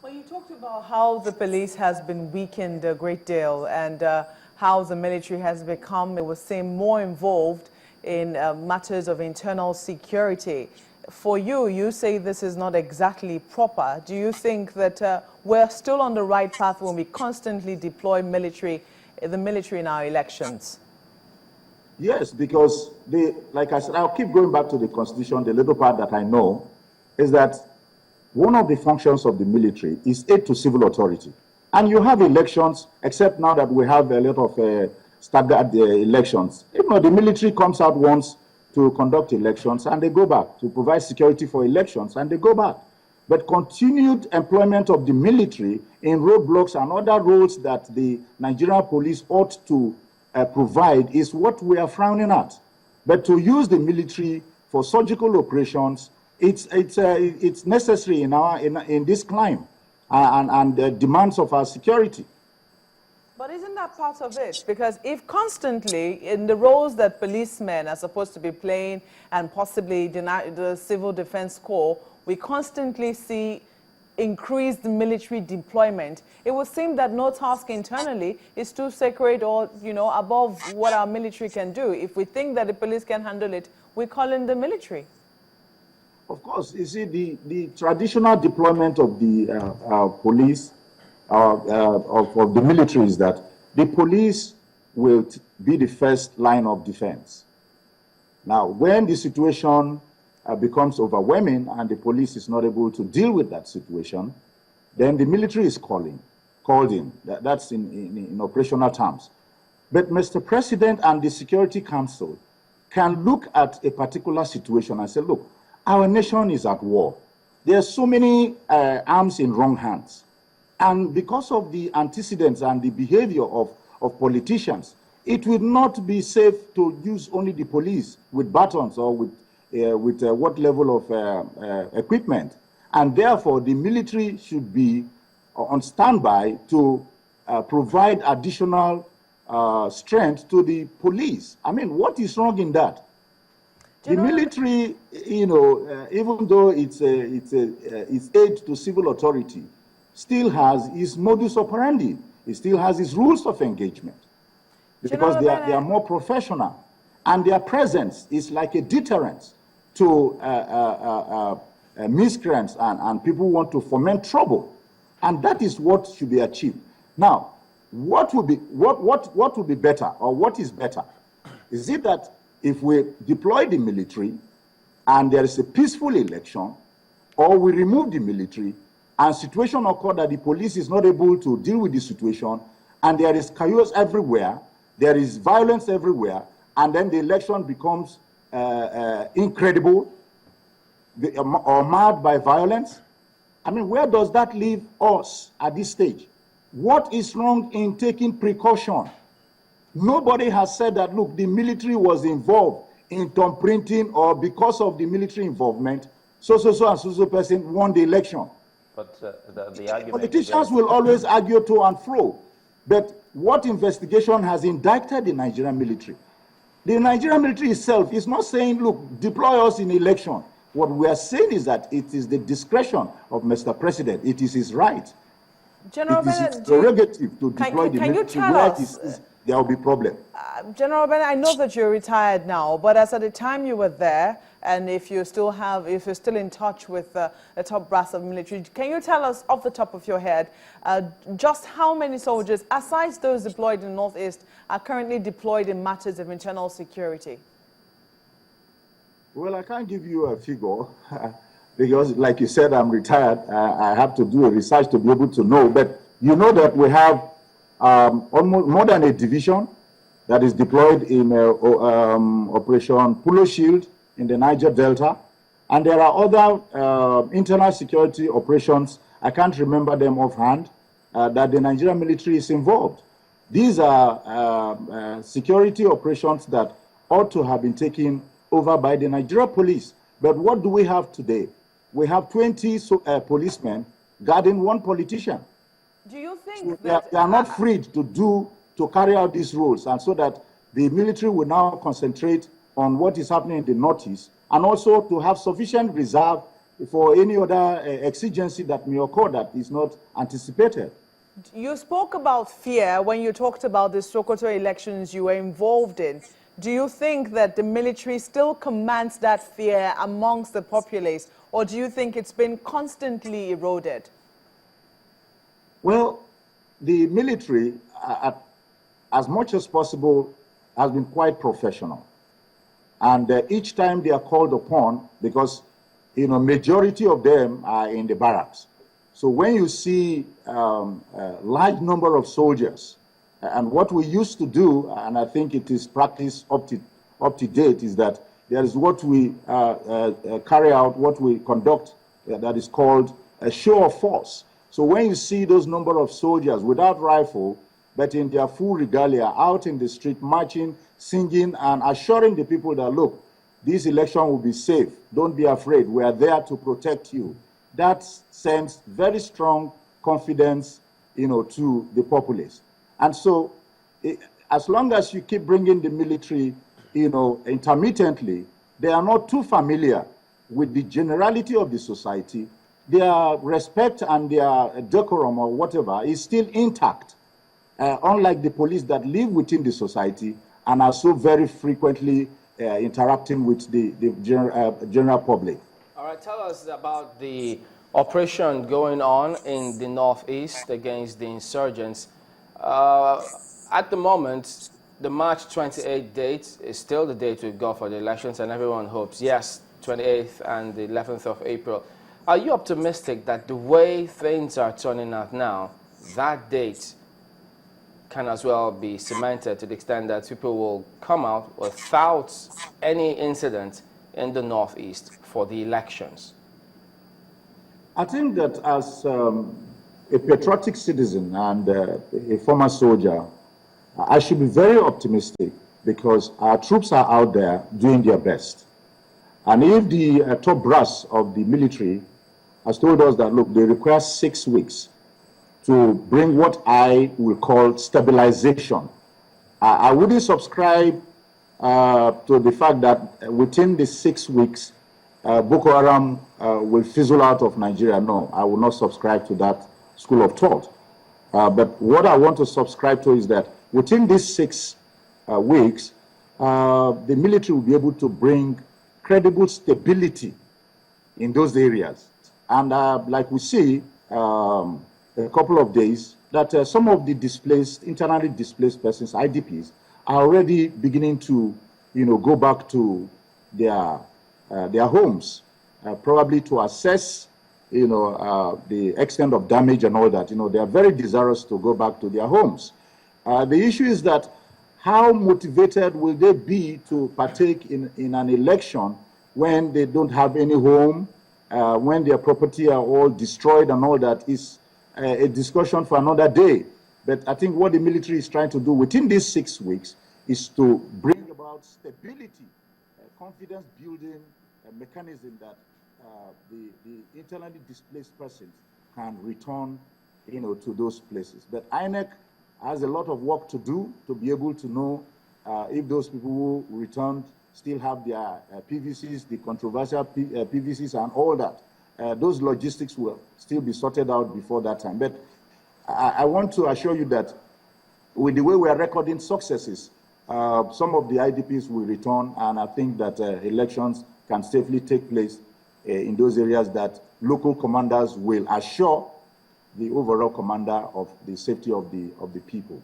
Well, you talked about how the police has been weakened a great deal and how the military has become, it would seem, more involved in matters of internal security. For you, you say this is not exactly proper. Do you think that we're still on the right path when we constantly deploy the military in our elections? Yes, because like I said, I'll keep going back to the Constitution. The little part that I know is that one of the functions of the military is aid to civil authority. And you have elections, except now that we have a lot of staggered elections. You know, the military comes out once to conduct elections and they go back, to provide security for elections and they go back. But continued employment of the military in roadblocks and other roles that the Nigerian police ought to provide is what we are frowning at. But to use the military for surgical operations, it's necessary in this climb and the demands of our security. But isn't that part of it? Because if constantly in the roles that policemen are supposed to be playing and possibly the Civil Defense Corps, we constantly see increased military deployment, it would seem that no task internally is too sacred or, above what our military can do. If we think that the police can handle it, we call in the military. Of course, you see, the traditional deployment of the police, of the military is that the police will be the first line of defense. Now, when the situation becomes overwhelming and the police is not able to deal with that situation, then the military is called in. That's in operational terms. But Mr. President and the Security Council can look at a particular situation and say, look, our nation is at war. There are so many arms in wrong hands. And because of the antecedents and the behavior of politicians, it will not be safe to use only the police with batons or with what level of equipment. And therefore, the military should be on standby to provide additional strength to the police. I mean, what is wrong in that? The military, even though it's aid to civil authority, still has its modus operandi. It still has its rules of engagement because they are more professional, and their presence is like a deterrent to miscreants and people who want to foment trouble, and that is what should be achieved. Now, what would be better, or what is better? Is it that if we deploy the military and there is a peaceful election, or we remove the military and situation occurs that the police is not able to deal with the situation and there is chaos everywhere, there is violence everywhere, and then the election becomes incredible or marred by violence? I mean, where does that leave us at this stage? What is wrong in taking precaution? Nobody has said that, look, the military was involved in thumb printing, or because of the military involvement, so person won the election. But the argument... Politicians will always argue to and fro. But what investigation has indicted the Nigerian military? The Nigerian military itself is not saying, look, deploy us in election. What we are saying is that it is the discretion of Mr. President. It is his right. General it is his prerogative to deploy the military where there will be problem. General Bennett, I know that you're retired now, but as at the time you were there, and if you're still in touch with the top brass of military, can you tell us off the top of your head just how many soldiers, aside those deployed in the Northeast, are currently deployed in matters of internal security? Well, I can't give you a figure because, like you said, I'm retired. I have to do a research to be able to know. But you know that we have almost more than a division that is deployed in Operation Polo Shield in the Niger Delta. And there are other internal security operations, I can't remember them offhand, that the Nigerian military is involved. These are security operations that ought to have been taken over by the Nigerian police. But what do we have today? We have 20 policemen guarding one politician. Do you think so that... they are not freed to carry out these roles, and so that the military will now concentrate on what is happening in the Northeast, and also to have sufficient reserve for any other exigency that may occur that is not anticipated. You spoke about fear when you talked about the Sokoto elections you were involved in. Do you think that the military still commands that fear amongst the populace, or do you think it's been constantly eroded? Well, the military, as much as possible, has been quite professional. And each time they are called upon, because, you know, majority of them are in the barracks. So when you see a large number of soldiers, and what we used to do, and I think it is practiced up to date, is that there is what we carry out, what we conduct, that is called a show of force. So when you see those number of soldiers without rifle, but in their full regalia, out in the street, marching, singing, and assuring the people that, look, this election will be safe. Don't be afraid. We are there to protect you. That sends very strong confidence, you know, to the populace. And so, as long as you keep bringing the military, you know, intermittently, they are not too familiar with the generality of the society. Their respect and their decorum or whatever is still intact, unlike the police that live within the society and are so very frequently interacting with the general public. All right, tell us about the operation going on in the northeast against the insurgents. At the moment, the March 28th date is still the date we've got for the elections, and everyone hopes, yes, 28th and the 11th of April. Are you optimistic that the way things are turning out now, that date can as well be cemented to the extent that people will come out without any incident in the northeast for the elections? I think that as a patriotic citizen and a former soldier, I should be very optimistic because our troops are out there doing their best. And if the top brass of the military has told us that, look, they require 6 weeks to bring what I will call stabilization, I wouldn't subscribe to the fact that within the 6 weeks, Boko Haram will fizzle out of Nigeria. No, I will not subscribe to that school of thought. But what I want to subscribe to is that within these 6 weeks, the military will be able to bring credible stability in those areas. And like we see a couple of days, that some of the displaced, internally displaced persons, IDPs, are already beginning to, you know, go back to their homes, probably to assess, you know, the extent of damage and all that. You know, they are very desirous to go back to their homes. The issue is that how motivated will they be to partake in an election when they don't have any home, when their property are all destroyed and all that is a discussion for another day. But I think what the military is trying to do within these 6 weeks is to bring about stability, confidence building mechanism that the internally displaced persons can return, you know, to those places. But INEC has a lot of work to do to be able to know if those people who returned still have their PVCs, the controversial PVCs and all that. Those logistics will still be sorted out before that time. But I want to assure you that with the way we are recording successes, some of the IDPs will return, and I think that elections can safely take place in those areas that local commanders will assure the overall commander of the safety of the people.